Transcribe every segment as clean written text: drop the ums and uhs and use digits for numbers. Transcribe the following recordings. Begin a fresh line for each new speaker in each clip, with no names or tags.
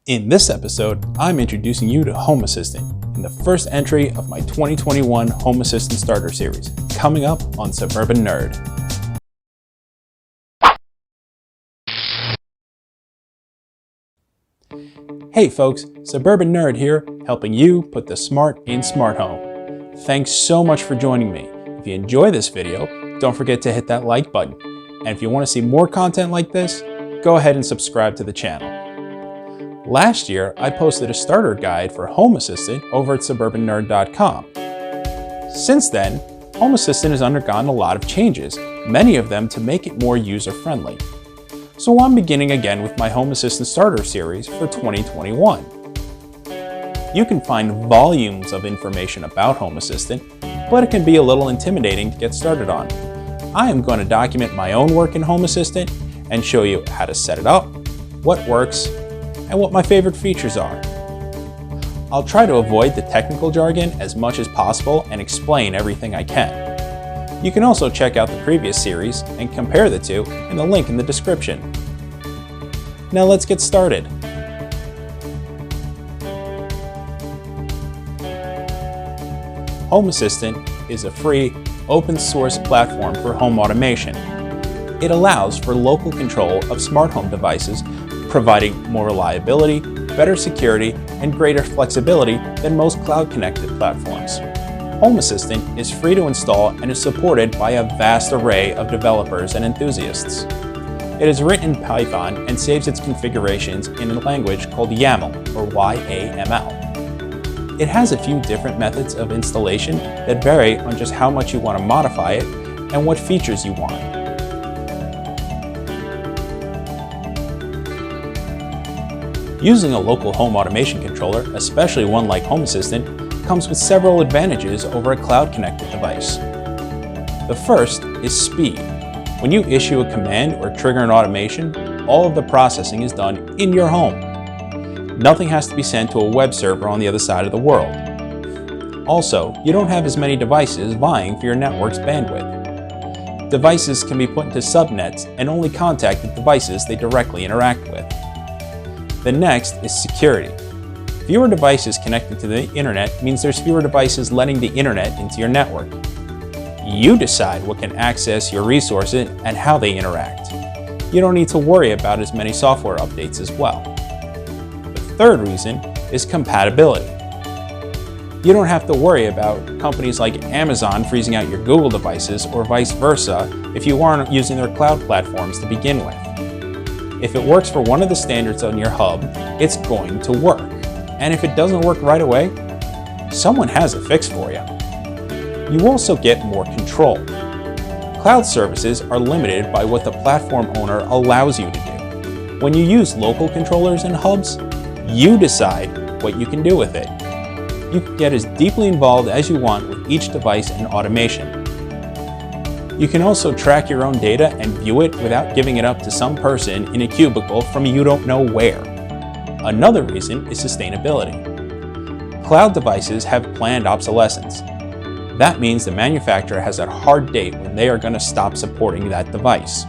In this episode, I'm introducing you to Home Assistant in the first entry of my 2021 Home Assistant Starter Series, coming up on Suburban Nerd. Hey folks, Suburban Nerd here, helping you put the smart in smart home. Thanks so much for joining me. If you enjoy this video, don't forget to hit that like button. And if you want to see more content like this, go ahead and subscribe to the channel. Last year, I posted a starter guide for Home Assistant over at suburbannerd.com. Since then, Home Assistant has undergone a lot of changes, many of them to make it more user-friendly. So I'm beginning again with my Home Assistant Starter Series for 2021. You can find volumes of information about Home Assistant, but it can be a little intimidating to get started on. I am going to document my own work in Home Assistant and show you how to set it up, what works, and what my favorite features are. I'll try to avoid the technical jargon as much as possible and explain everything I can. You can also check out the previous series and compare the two in the link in the description. Now let's get started. Home Assistant is a free, open source platform for home automation. It allows for local control of smart home devices, providing more reliability, better security, and greater flexibility than most cloud-connected platforms. Home Assistant is free to install and is supported by a vast array of developers and enthusiasts. It is written in Python and saves its configurations in a language called YAML, or Y-A-M-L. It has a few different methods of installation that vary on just how much you want to modify it and what features you want. Using a local home automation controller, especially one like Home Assistant, comes with several advantages over a cloud-connected device. The first is speed. When you issue a command or trigger an automation, all of the processing is done in your home. Nothing has to be sent to a web server on the other side of the world. Also, you don't have as many devices vying for your network's bandwidth. Devices can be put into subnets and only contact the devices they directly interact with. The next is security. Fewer devices connected to the internet means there's fewer devices letting the internet into your network. You decide what can access your resources and how they interact. You don't need to worry about as many software updates as well. The third reason is compatibility. You don't have to worry about companies like Amazon freezing out your Google devices or vice versa if you aren't using their cloud platforms to begin with. If it works for one of the standards on your hub, it's going to work. And if it doesn't work right away, someone has a fix for you. You also get more control. Cloud services are limited by what the platform owner allows you to do. When you use local controllers and hubs, you decide what you can do with it. You can get as deeply involved as you want with each device and automation. You can also track your own data and view it without giving it up to some person in a cubicle from you don't know where. Another reason is sustainability. Cloud devices have planned obsolescence. That means the manufacturer has a hard date when they are going to stop supporting that device.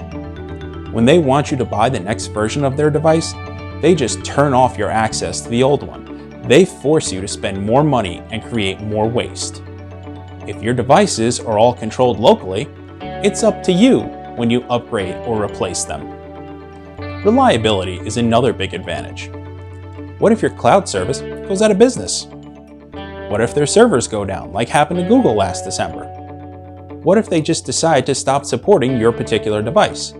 When they want you to buy the next version of their device, they just turn off your access to the old one. They force you to spend more money and create more waste. If your devices are all controlled locally, it's up to you when you upgrade or replace them. Reliability is another big advantage. What if your cloud service goes out of business? What if their servers go down, like happened to Google last December? What if they just decide to stop supporting your particular device,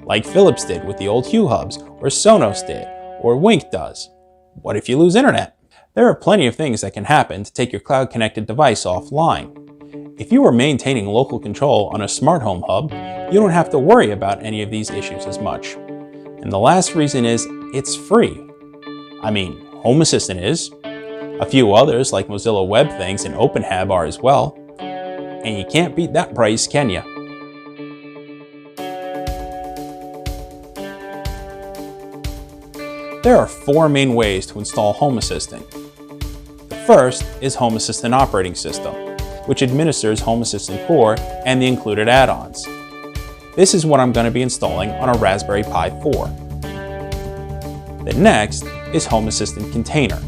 like Philips did with the old Hue hubs, or Sonos did, or Wink does? What if you lose internet? There are plenty of things that can happen to take your cloud-connected device offline. If you are maintaining local control on a smart home hub, you don't have to worry about any of these issues as much. And the last reason is it's free. I mean, Home Assistant is. A few others like Mozilla Web Things and OpenHAB are as well. And you can't beat that price, can you? There are four main ways to install Home Assistant. The first is Home Assistant Operating System, which administers Home Assistant Core and the included add-ons. This is what I'm going to be installing on a Raspberry Pi 4. The next is Home Assistant Container,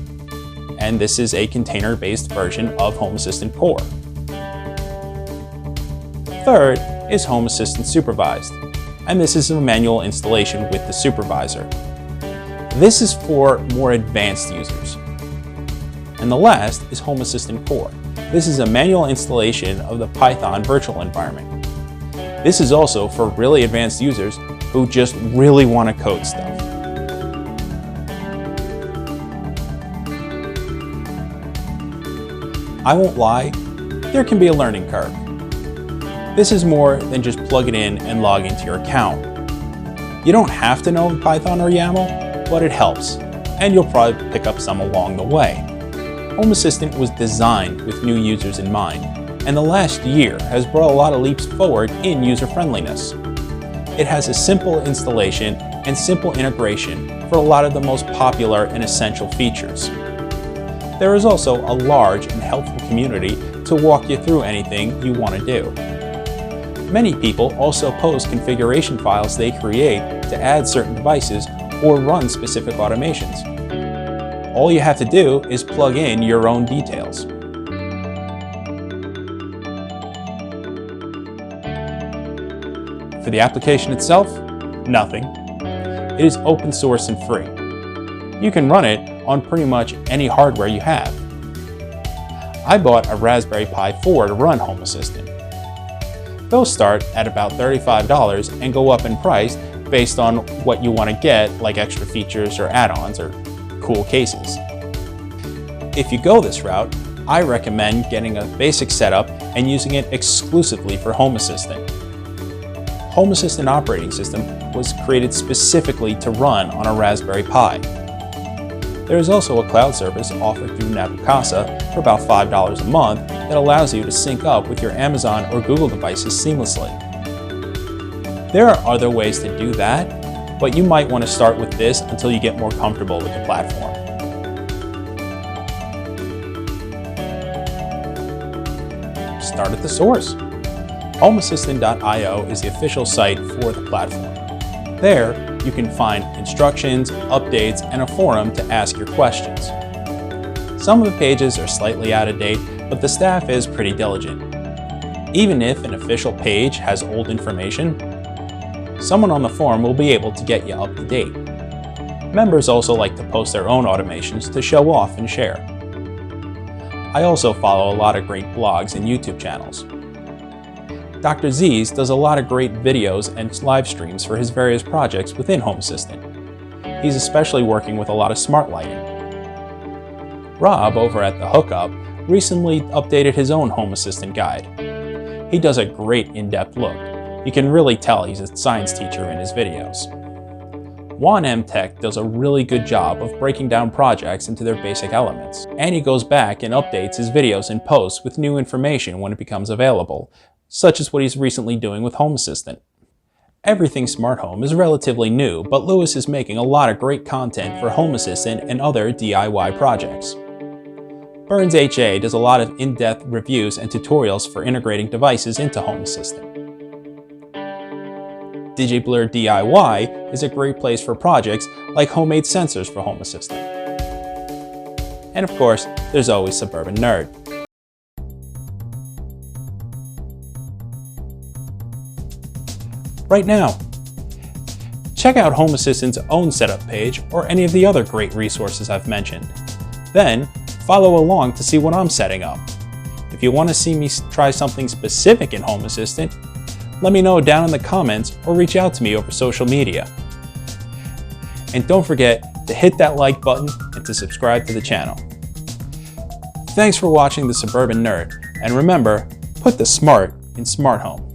and this is a container-based version of Home Assistant Core. Third is Home Assistant Supervised, and this is a manual installation with the supervisor. This is for more advanced users. And the last is Home Assistant Core. This is a manual installation of the Python virtual environment. This is also for really advanced users who just really want to code stuff. I won't lie, there can be a learning curve. This is more than just plug it in and log into your account. You don't have to know Python or YAML, but it helps, and you'll probably pick up some along the way. Home Assistant was designed with new users in mind, and the last year has brought a lot of leaps forward in user-friendliness. It has a simple installation and simple integration for a lot of the most popular and essential features. There is also a large and helpful community to walk you through anything you want to do. Many people also post configuration files they create to add certain devices or run specific automations. All you have to do is plug in your own details. For the application itself, nothing. It is open source and free. You can run it on pretty much any hardware you have. I bought a Raspberry Pi 4 to run Home Assistant. Those start at about $35 and go up in price based on what you want to get, like extra features or add-ons or cool cases. If you go this route, I recommend getting a basic setup and using it exclusively for Home Assistant. Home Assistant operating system was created specifically to run on a Raspberry Pi. There is also a cloud service offered through Nabukasa for about $5 a month that allows you to sync up with your Amazon or Google devices seamlessly. There are other ways to do that, but you might want to start with this until you get more comfortable with the platform. Start at the source. HomeAssistant.io is the official site for the platform. There, you can find instructions, updates, and a forum to ask your questions. Some of the pages are slightly out of date, but the staff is pretty diligent. Even if an official page has old information, someone on the forum will be able to get you up to date. Members also like to post their own automations to show off and share. I also follow a lot of great blogs and YouTube channels. Dr. Z's does a lot of great videos and live streams for his various projects within Home Assistant. He's especially working with a lot of smart lighting. Rob over at The Hookup recently updated his own Home Assistant guide. He does a great in-depth look. You can really tell he's a science teacher in his videos. Juan M. Tech does a really good job of breaking down projects into their basic elements, and he goes back and updates his videos and posts with new information when it becomes available, such as what he's recently doing with Home Assistant. Everything Smart Home is relatively new, but Lewis is making a lot of great content for Home Assistant and other DIY projects. Burns HA does a lot of in-depth reviews and tutorials for integrating devices into Home Assistant. DigiBlur DIY is a great place for projects like homemade sensors for Home Assistant. And of course, there's always Suburban Nerd. Right now, check out Home Assistant's own setup page or any of the other great resources I've mentioned. Then, follow along to see what I'm setting up. If you want to see me try something specific in Home Assistant, let me know down in the comments or reach out to me over social media. And don't forget to hit that like button and to subscribe to the channel. Thanks for watching The Suburban Nerd, and remember, put the smart in smart home.